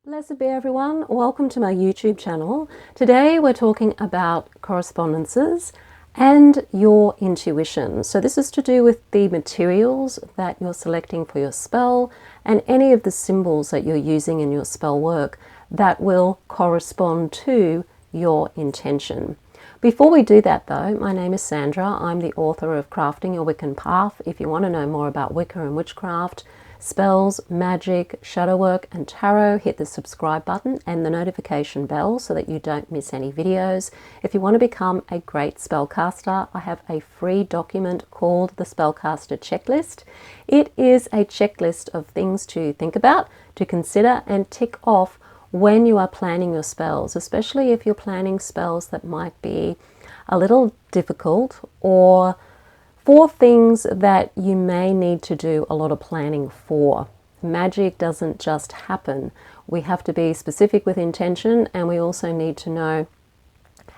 Blessed be everyone, welcome to my YouTube channel. Today we're talking about correspondences and your intuition. So this is to do with the materials that you're selecting for your spell and any of the symbols that you're using in your spell work that will correspond to your intention. Before we do that though, my name is Sandra. I'm the author of Crafting Your Wiccan Path. If you want to know more about Wicca and witchcraft, spells, magic, shadow work and tarot, hit the subscribe button and the notification bell so that you don't miss any videos. If you want to become a great spellcaster, I have a free document called the Spellcaster Checklist. It is a checklist of things to think about, to consider and tick off when you are planning your spells, especially if you're planning spells that might be a little difficult or for things that you may need to do a lot of planning for. Magic doesn't just happen. We have to be specific with intention, and we also need to know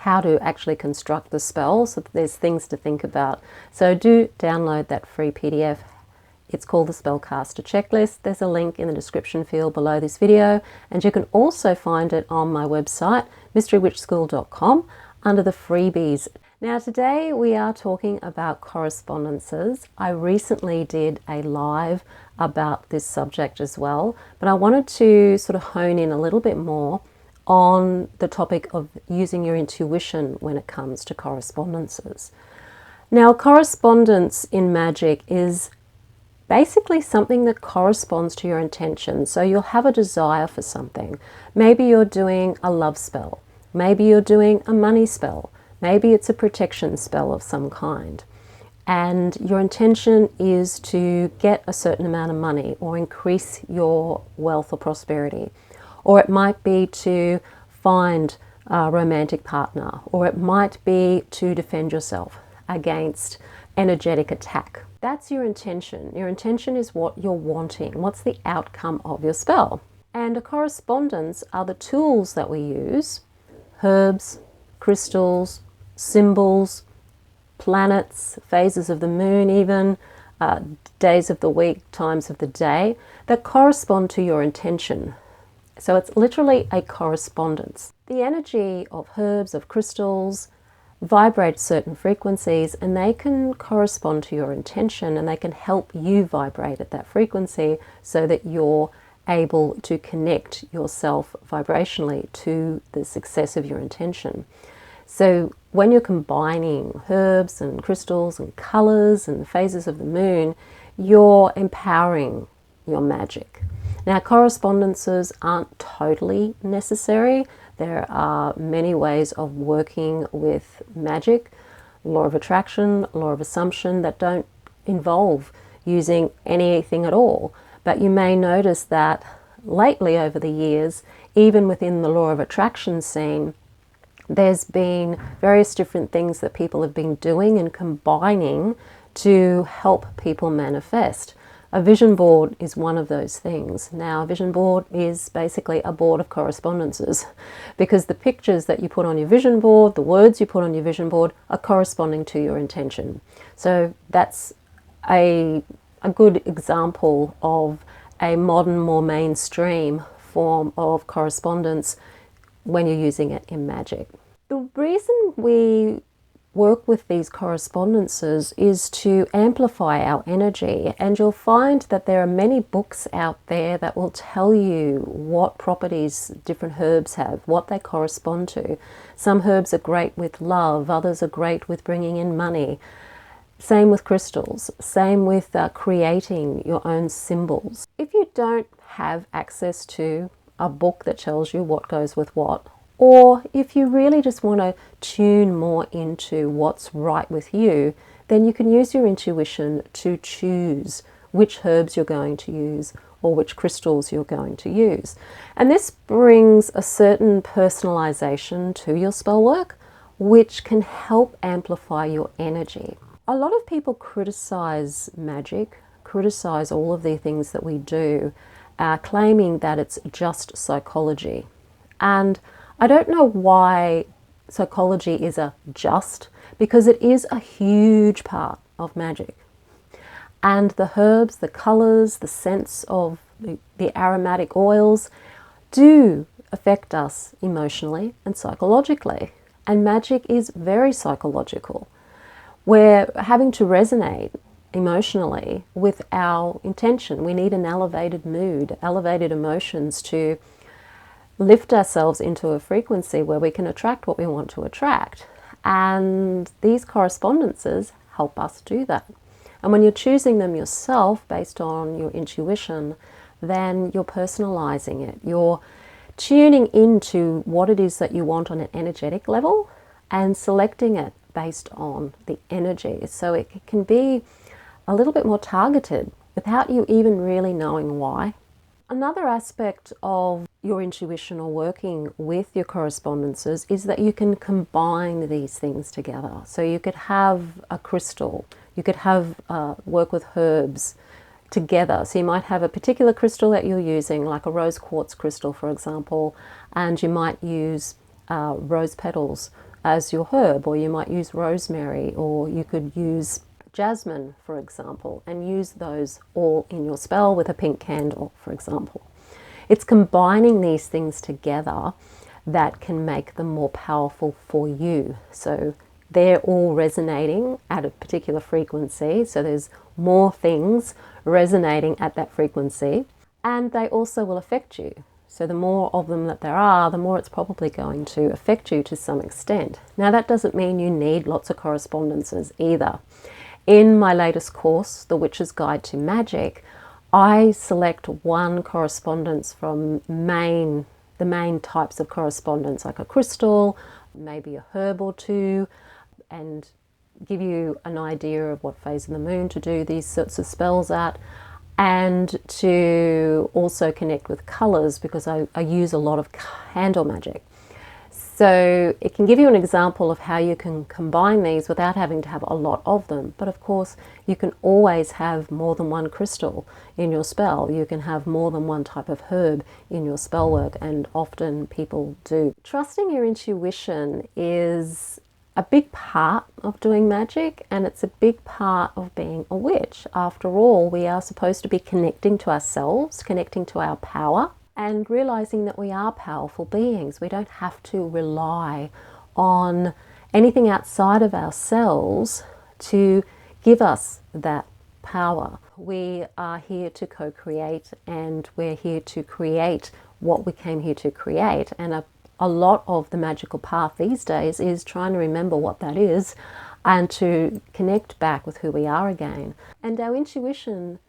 how to actually construct the spell, so that there's things to think about. So do download that free PDF. It's called the Spellcaster Checklist. There's a link in the description field below this video, and you can also find it on my website, mysterywitchschool.com, under the freebies. Now today we are talking about correspondences. I recently did a live about this subject as well, but I wanted to sort of hone in a little bit more on the topic of using your intuition when it comes to correspondences. Now, correspondence in magic is basically something that corresponds to your intention. So you'll have a desire for something. Maybe you're doing a love spell. Maybe you're doing a money spell. Maybe it's a protection spell of some kind. And your intention is to get a certain amount of money or increase your wealth or prosperity. Or it might be to find a romantic partner. Or it might be to defend yourself against energetic attack. That's your intention. Your intention is what you're wanting. What's the outcome of your spell? And a correspondence are the tools that we use. Herbs, crystals, symbols, planets, phases of the moon even, days of the week, times of the day, that correspond to your intention. So it's literally a correspondence. The energy of herbs, of crystals, vibrate certain frequencies, and they can correspond to your intention, and they can help you vibrate at that frequency so that you're able to connect yourself vibrationally to the success of your intention. So when you're combining herbs and crystals and colors and phases of the moon, you're empowering your magic. Now, correspondences aren't totally necessary. There are many ways of working with magic, law of attraction, law of assumption, that don't involve using anything at all. But you may notice that lately over the years, even within the law of attraction scene, there's been various different things that people have been doing and combining to help people manifest. A vision board is one of those things. Now, a vision board is basically a board of correspondences, because the pictures that you put on your vision board, the words you put on your vision board, are corresponding to your intention. So that's a good example of a modern, more mainstream form of correspondence when you're using it in magic. The reason we work with these correspondences is to amplify our energy, and you'll find that there are many books out there that will tell you what properties different herbs have, what they correspond to. Some herbs are great with love, others are great with bringing in money. Same with crystals, same with creating your own symbols. If you don't have access to a book that tells you what goes with what, or if you really just want to tune more into what's right with you, then you can use your intuition to choose which herbs you're going to use or which crystals you're going to use. And this brings a certain personalization to your spell work, which can help amplify your energy. A lot of people criticize magic, criticize all of the things that we do, claiming that it's just psychology. And I don't know why psychology is a just, because it is a huge part of magic. And the herbs, the colors, the scents of the aromatic oils, do affect us emotionally and psychologically. And magic is very psychological. We're having to resonate emotionally with our intention. We need an elevated mood, elevated emotions to lift ourselves into a frequency where we can attract what we want to attract. And these correspondences help us do that. And when you're choosing them yourself based on your intuition, then you're personalizing it. You're tuning into what it is that you want on an energetic level and selecting it based on the energy. So it can be a little bit more targeted without you even really knowing why. Another aspect of your intuition or working with your correspondences is that you can combine these things together. So you could have a crystal, you could have work with herbs together. So you might have a particular crystal that you're using, like a rose quartz crystal, for example, and you might use rose petals as your herb, or you might use rosemary, or you could use jasmine, for example, and use those all in your spell with a pink candle, for example. It's combining these things together that can make them more powerful for you. So they're all resonating at a particular frequency, so there's more things resonating at that frequency, and they also will affect you. So the more of them that there are, the more it's probably going to affect you to some extent. Now, that doesn't mean you need lots of correspondences either. In my latest course, The Witch's Guide to Magic, I select one correspondence from the main types of correspondence, like a crystal, maybe a herb or two, and give you an idea of what phase of the moon to do these sorts of spells at, and to also connect with colors, because I use a lot of candle magic. So it can give you an example of how you can combine these without having to have a lot of them. But of course, you can always have more than one crystal in your spell. You can have more than one type of herb in your spell work, and often people do. Trusting your intuition is a big part of doing magic, and it's a big part of being a witch. After all, we are supposed to be connecting to ourselves, connecting to our power, and realizing that we are powerful beings. We don't have to rely on anything outside of ourselves to give us that power. We are here to co-create, and we're here to create what we came here to create. And a lot of the magical path these days is trying to remember what that is and to connect back with who we are again. And our intuition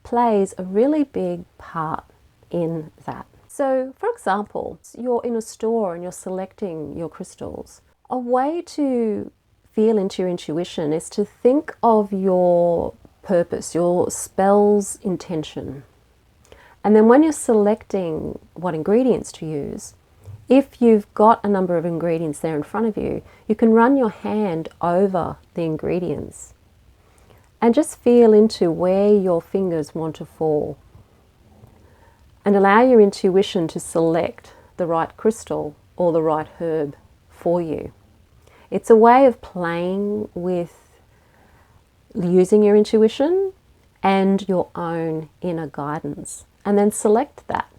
plays a really big part in that. So, for example, you're in a store and you're selecting your crystals. A way to feel into your intuition is to think of your purpose, your spell's intention. And then when you're selecting what ingredients to use, if you've got a number of ingredients there in front of you, you can run your hand over the ingredients and just feel into where your fingers want to fall. And allow your intuition to select the right crystal or the right herb for you. It's a way of playing with using your intuition and your own inner guidance, and then select that.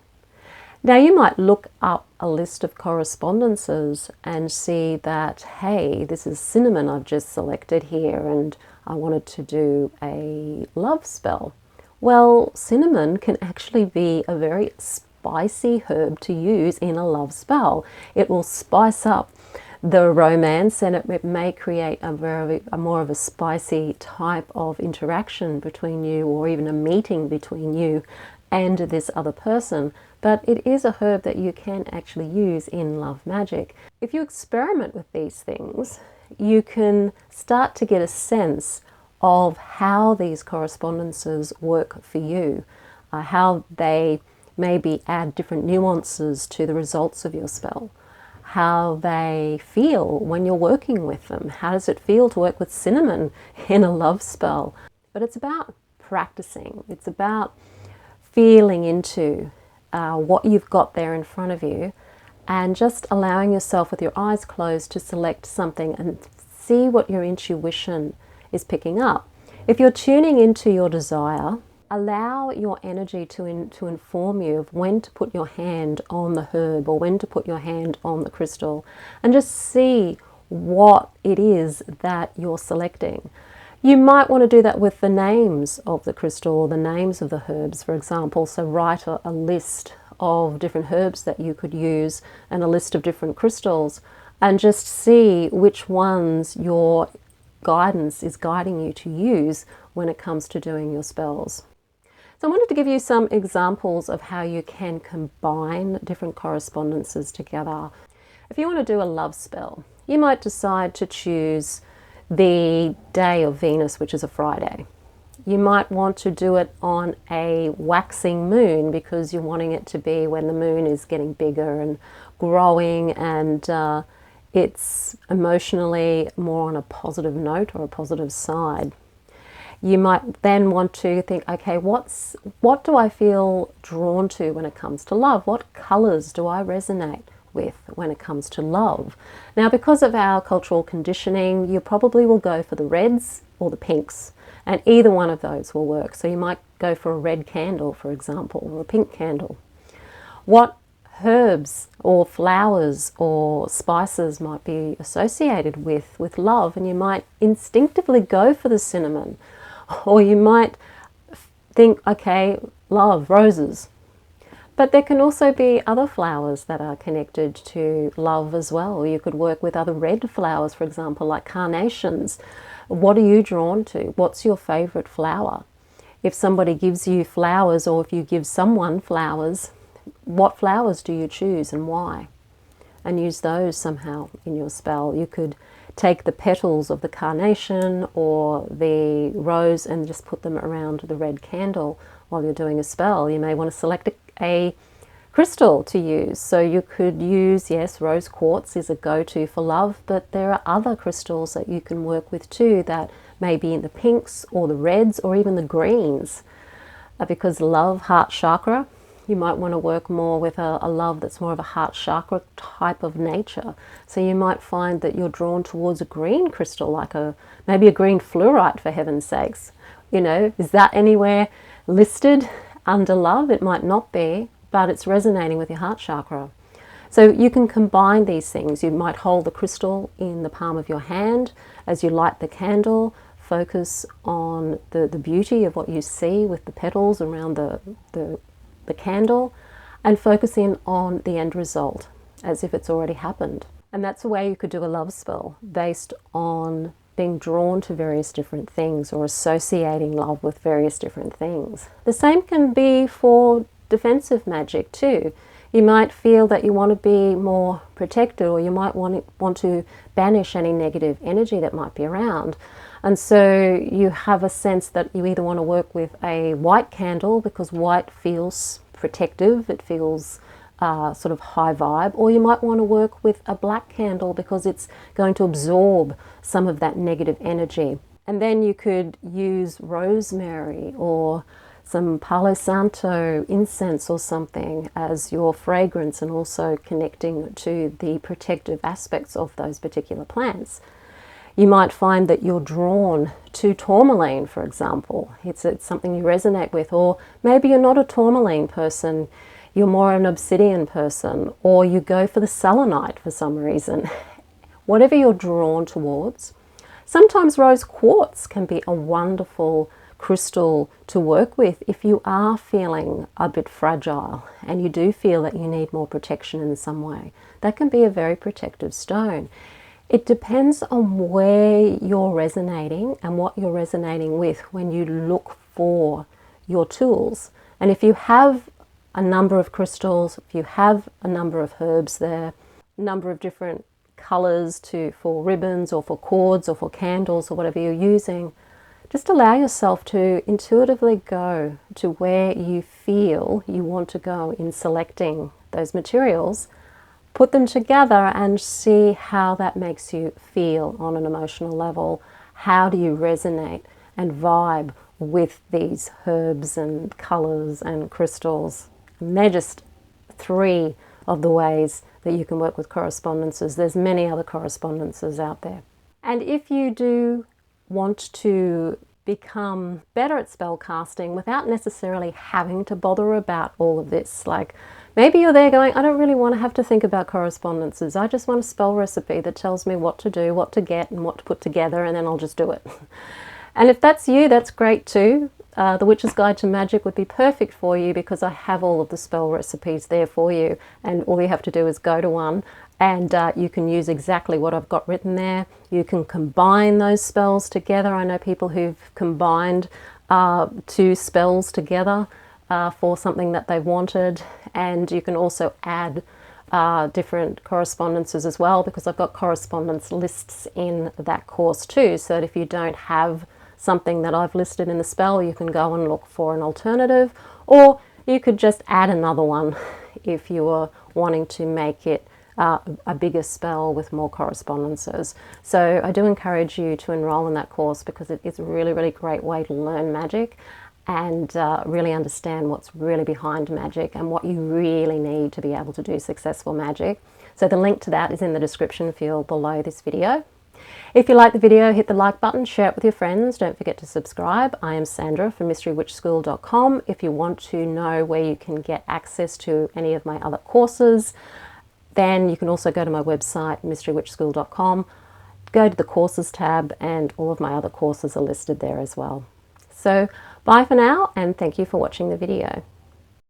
Now, you might look up a list of correspondences and see that, hey, this is cinnamon I've just selected here, and I wanted to do a love spell. Well, cinnamon can actually be a very spicy herb to use in a love spell. It will spice up the romance, and it may create a more of a spicy type of interaction between you, or even a meeting between you and this other person. But it is a herb that you can actually use in love magic. If you experiment with these things, you can start to get a sense of how these correspondences work for you, how they maybe add different nuances to the results of your spell, how they feel when you're working with them. How does it feel to work with cinnamon in a love spell? But it's about practicing. It's about feeling into what you've got there in front of you, and just allowing yourself with your eyes closed to select something and see what your intuition is picking up. If you're tuning into your desire allow your energy to inform you of when to put your hand on the herb or when to put your hand on the crystal, and just see what it is that you're selecting. You might want to do that with the names of the crystal or the names of the herbs, for example. So write a list of different herbs that you could use and a list of different crystals, and just see which ones your guidance is guiding you to use when it comes to doing your spells. So I wanted to give you some examples of how you can combine different correspondences together. If you want to do a love spell, you might decide to choose the day of Venus, which is a Friday. You might want to do it on a waxing moon because you're wanting it to be when the moon is getting bigger and growing, and it's emotionally more on a positive note or a positive side. You might then want to think, okay, what do I feel drawn to when it comes to love? What colors do I resonate with when it comes to love? Now, because of our cultural conditioning, you probably will go for the reds or the pinks, and either one of those will work. So you might go for a red candle, for example, or a pink candle. What herbs or flowers or spices might be associated with love, and you might instinctively go for the cinnamon, or you might think, okay, love, roses. But there can also be other flowers that are connected to love as well. You could work with other red flowers, for example, like carnations. What are you drawn to? What's your favorite flower? If somebody gives you flowers, or if you give someone flowers, what flowers do you choose and why? And use those somehow in your spell. You could take the petals of the carnation or the rose and just put them around the red candle while you're doing a spell. You may want to select a crystal to use. So you could use, yes, rose quartz is a go-to for love, but there are other crystals that you can work with too that may be in the pinks or the reds or even the greens. Because love, heart chakra, you might want to work more with a love that's more of a heart chakra type of nature. So you might find that you're drawn towards a green crystal, like maybe a green fluorite, for heaven's sakes. You know, is that anywhere listed under love? It might not be, but it's resonating with your heart chakra. So you can combine these things. You might hold the crystal in the palm of your hand as you light the candle. Focus on the beauty of what you see with the petals around the candle, and focus in on the end result as if it's already happened. And that's a way you could do a love spell, based on being drawn to various different things or associating love with various different things. The same can be for defensive magic too. You might feel that you want to be more protected, or you might want to banish any negative energy that might be around. And so you have a sense that you either want to work with a white candle because white feels protective, it feels sort of high vibe, or you might want to work with a black candle because it's going to absorb some of that negative energy. And then you could use rosemary or some Palo Santo incense or something as your fragrance, and also connecting to the protective aspects of those particular plants. You might find that you're drawn to tourmaline, for example. It's something you resonate with, or maybe you're not a tourmaline person, you're more an obsidian person, or you go for the selenite for some reason. Whatever you're drawn towards. Sometimes rose quartz can be a wonderful crystal to work with if you are feeling a bit fragile and you do feel that you need more protection in some way. That can be a very protective stone. It depends on where you're resonating and what you're resonating with when you look for your tools. And if you have a number of crystals, if you have a number of herbs there, a number of different colors for ribbons or for cords or for candles or whatever you're using, just allow yourself to intuitively go to where you feel you want to go in selecting those materials. Put them together and see how that makes you feel on an emotional level. How do you resonate and vibe with these herbs and colors and crystals? And they're just 3 of the ways that you can work with correspondences. There's many other correspondences out there. And if you do want to become better at spell casting without necessarily having to bother about all of this. Like, maybe you're there going, I don't really want to have to think about correspondences. I just want a spell recipe that tells me what to do, what to get, and what to put together, and then I'll just do it. And if that's you, that's great too. The Witch's Guide to Magic would be perfect for you because I have all of the spell recipes there for you, and all you have to do is go to one and you can use exactly what I've got written there. You can combine those spells together. I know people who've combined 2 spells together for something that they wanted, and you can also add different correspondences as well, because I've got correspondence lists in that course too, so that if you don't have something that I've listed in the spell, you can go and look for an alternative, or you could just add another one if you were wanting to make it a bigger spell with more correspondences. So I do encourage you to enroll in that course because it is a really, really great way to learn magic and really understand what's really behind magic and what you really need to be able to do successful magic. So the link to that is in the description field below this video. If you like the video, hit the like button, share it with your friends. Don't forget to subscribe. I am Sandra from MysteryWitchSchool.com. If you want to know where you can get access to any of my other courses, then you can also go to my website, MysteryWitchSchool.com, go to the courses tab, and all of my other courses are listed there as well. So bye for now, and thank you for watching the video.